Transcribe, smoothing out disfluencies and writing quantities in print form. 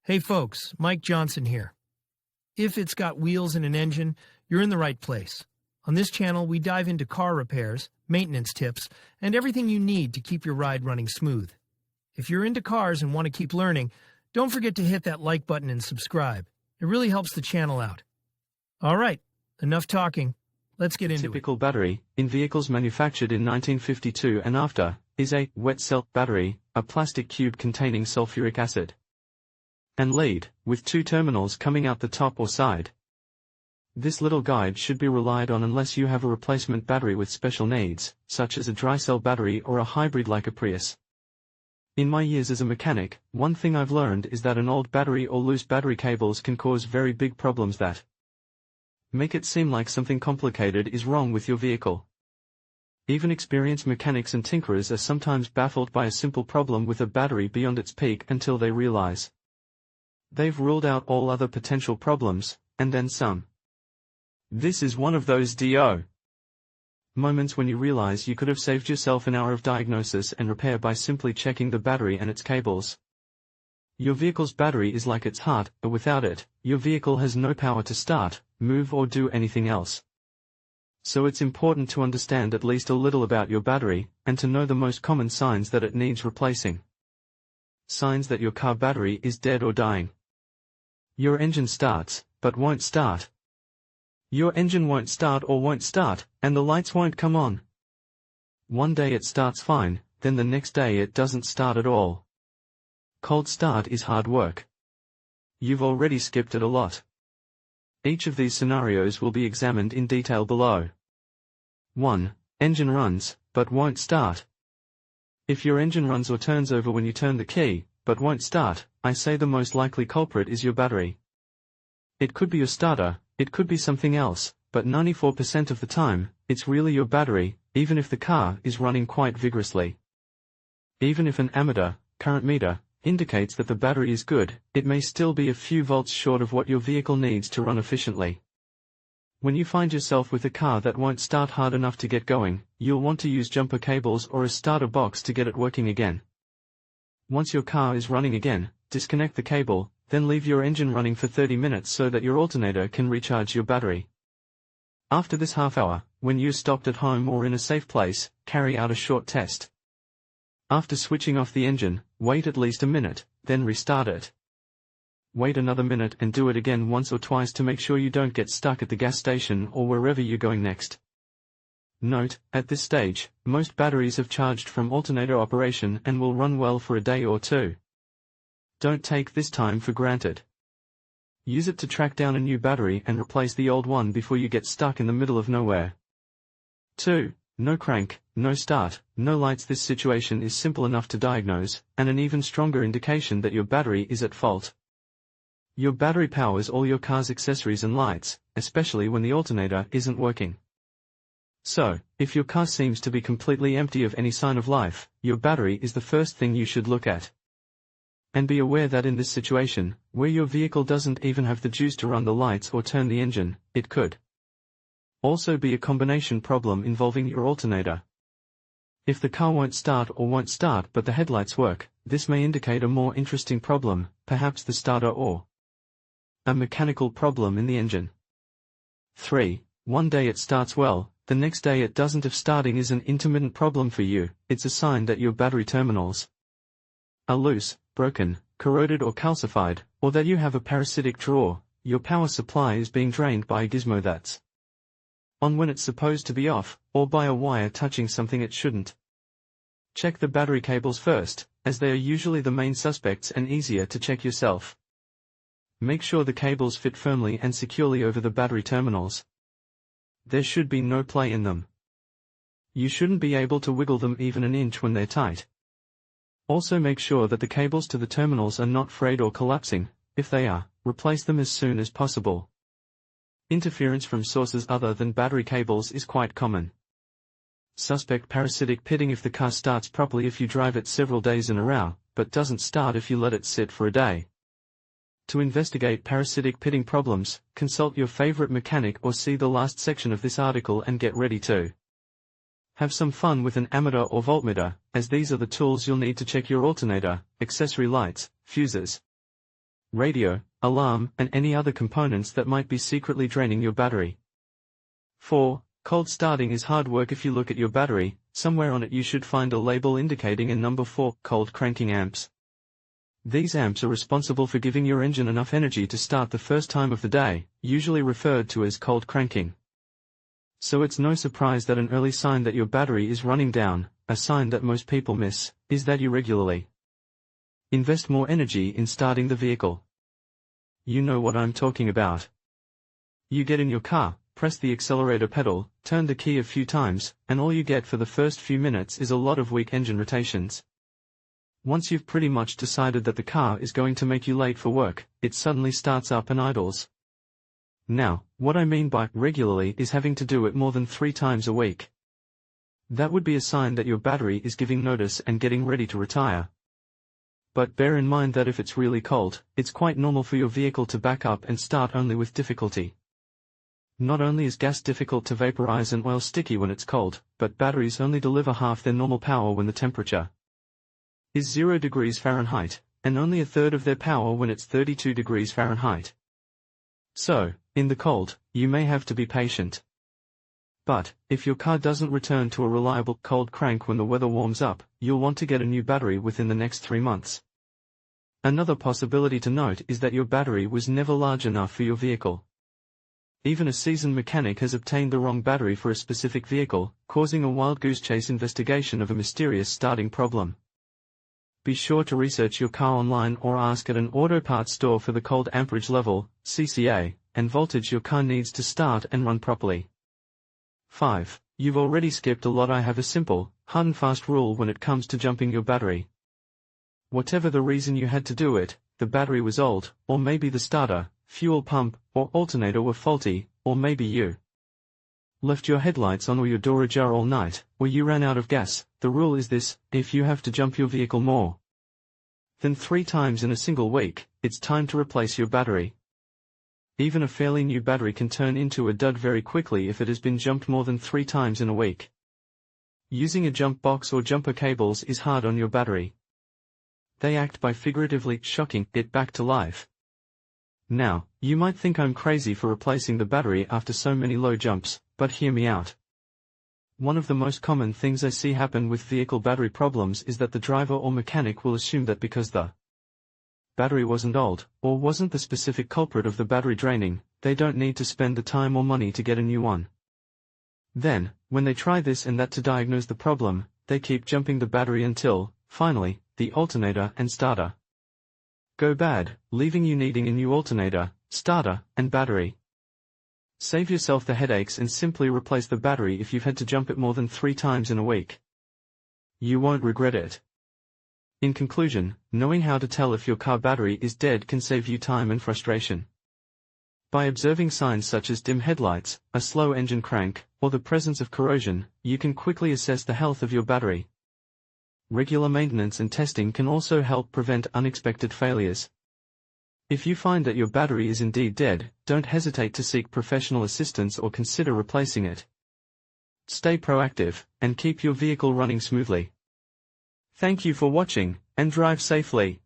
Hey folks, Mike Johnson here. If it's got wheels and an engine, you're in the right place. On this channel, we dive into car repairs, maintenance tips, and everything you need to keep your ride running smooth. If you're into cars and want to keep learning, don't forget to hit that like button and subscribe. It really helps the channel out. All right, enough talking. Let's get into it. Typical battery, in vehicles manufactured in 1952 and after, is a wet cell battery, a plastic cube containing sulfuric acid and lead, with two terminals coming out the top or side. This little guide should be relied on unless you have a replacement battery with special needs, such as a dry cell battery or a hybrid like a Prius. In my years as a mechanic, one thing I've learned is that an old battery or loose battery cables can cause very big problems that make it seem like something complicated is wrong with your vehicle. Even experienced mechanics and tinkerers are sometimes baffled by a simple problem with a battery beyond its peak until they realize they've ruled out all other potential problems, and then some. This is one of those moments when you realize you could have saved yourself an hour of diagnosis and repair by simply checking the battery and its cables. Your vehicle's battery is like its heart, but without it, your vehicle has no power to start, move or do anything else. So it's important to understand at least a little about your battery, and to know the most common signs that it needs replacing. Signs that your car battery is dead or dying. Your engine starts, but won't start. Your engine won't start, and the lights won't come on. One day it starts fine, then the next day it doesn't start at all. Cold start is hard work. You've already skipped it a lot. Each of these scenarios will be examined in detail below. 1. Engine runs, but won't start. If your engine runs or turns over when you turn the key, but won't start, I say the most likely culprit is your battery. It could be your starter, it could be something else, but 94% of the time, it's really your battery, even if the car is running quite vigorously. Even if an ammeter, current meter, indicates that the battery is good, it may still be a few volts short of what your vehicle needs to run efficiently. When you find yourself with a car that won't start hard enough to get going, you'll want to use jumper cables or a starter box to get it working again. Once your car is running again, disconnect the cable, then leave your engine running for 30 minutes so that your alternator can recharge your battery. After this half hour, when you're stopped at home or in a safe place, carry out a short test. After switching off the engine, wait at least a minute, then restart it. Wait another minute and do it again once or twice to make sure you don't get stuck at the gas station or wherever you're going next. Note, at this stage, most batteries have charged from alternator operation and will run well for a day or two. Don't take this time for granted. Use it to track down a new battery and replace the old one before you get stuck in the middle of nowhere. 2. No crank, no start, no lights. This situation is simple enough to diagnose, and an even stronger indication that your battery is at fault. Your battery powers all your car's accessories and lights, especially when the alternator isn't working. So, if your car seems to be completely empty of any sign of life, your battery is the first thing you should look at. And be aware that in this situation, where your vehicle doesn't even have the juice to run the lights or turn the engine, it could also be a combination problem involving your alternator. If the car won't start but the headlights work, this may indicate a more interesting problem, perhaps the starter or a mechanical problem in the engine. 3. One day it starts well, the next day it doesn't. If starting is an intermittent problem for you, it's a sign that your battery terminals are loose, broken, corroded or calcified, or that you have a parasitic draw. Your power supply is being drained by a gizmo that's on when it's supposed to be off, or by a wire touching something it shouldn't. Check the battery cables first, as they are usually the main suspects and easier to check yourself. Make sure the cables fit firmly and securely over the battery terminals. There should be no play in them. You shouldn't be able to wiggle them even an inch when they're tight. Also make sure that the cables to the terminals are not frayed or collapsing. If they are, replace them as soon as possible. Interference from sources other than battery cables is quite common. Suspect parasitic pitting. If the car starts properly if you drive it several days in a row, but doesn't start if you let it sit for a day. To investigate parasitic pitting problems, consult your favorite mechanic or see the last section of this article and get ready to have some fun with an ammeter or voltmeter, as these are the tools you'll need to check your alternator, accessory lights, fuses, radio, alarm, and any other components that might be secretly draining your battery. 4. Cold starting is hard work. If you look at your battery, somewhere on it you should find a label indicating a number 4, cold cranking amps. These amps are responsible for giving your engine enough energy to start the first time of the day, usually referred to as cold cranking. So it's no surprise that an early sign that your battery is running down, a sign that most people miss, is that you regularly invest more energy in starting the vehicle. You know what I'm talking about. You get in your car, press the accelerator pedal, turn the key a few times, and all you get for the first few minutes is a lot of weak engine rotations. Once you've pretty much decided that the car is going to make you late for work, it suddenly starts up and idles. Now, what I mean by regularly is having to do it more than 3 times a week. That would be a sign that your battery is giving notice and getting ready to retire. But bear in mind that if it's really cold, it's quite normal for your vehicle to back up and start only with difficulty. Not only is gas difficult to vaporize and oil sticky when it's cold, but batteries only deliver half their normal power when the temperature is 0 degrees Fahrenheit, and only a third of their power when it's 32 degrees Fahrenheit. So, in the cold, you may have to be patient. But, if your car doesn't return to a reliable cold crank when the weather warms up, you'll want to get a new battery within the next 3 months. Another possibility to note is that your battery was never large enough for your vehicle. Even a seasoned mechanic has obtained the wrong battery for a specific vehicle, causing a wild goose chase investigation of a mysterious starting problem. Be sure to research your car online or ask at an auto parts store for the cold amperage level, CCA, and voltage your car needs to start and run properly. 5. You've already skipped a lot. I have a simple, hard and fast rule when it comes to jumping your battery. Whatever the reason you had to do it, the battery was old, or maybe the starter, fuel pump, or alternator were faulty, or maybe you left your headlights on or your door ajar all night, or you ran out of gas, the rule is this: if you have to jump your vehicle more than 3 times in a single week, it's time to replace your battery. Even a fairly new battery can turn into a dud very quickly if it has been jumped more than 3 times in a week. Using a jump box or jumper cables is hard on your battery. They act by figuratively shocking it back to life. Now, you might think I'm crazy for replacing the battery after so many low jumps, but hear me out. One of the most common things I see happen with vehicle battery problems is that the driver or mechanic will assume that because the battery wasn't old, or wasn't the specific culprit of the battery draining, they don't need to spend the time or money to get a new one. Then, when they try this and that to diagnose the problem, they keep jumping the battery until, finally, the alternator and starter go bad, leaving you needing a new alternator, starter, and battery. Save yourself the headaches and simply replace the battery if you've had to jump it more than 3 times in a week. You won't regret it. In conclusion, knowing how to tell if your car battery is dead can save you time and frustration. By observing signs such as dim headlights, a slow engine crank, or the presence of corrosion, you can quickly assess the health of your battery. Regular maintenance and testing can also help prevent unexpected failures. If you find that your battery is indeed dead, don't hesitate to seek professional assistance or consider replacing it. Stay proactive, and keep your vehicle running smoothly. Thank you for watching, and drive safely.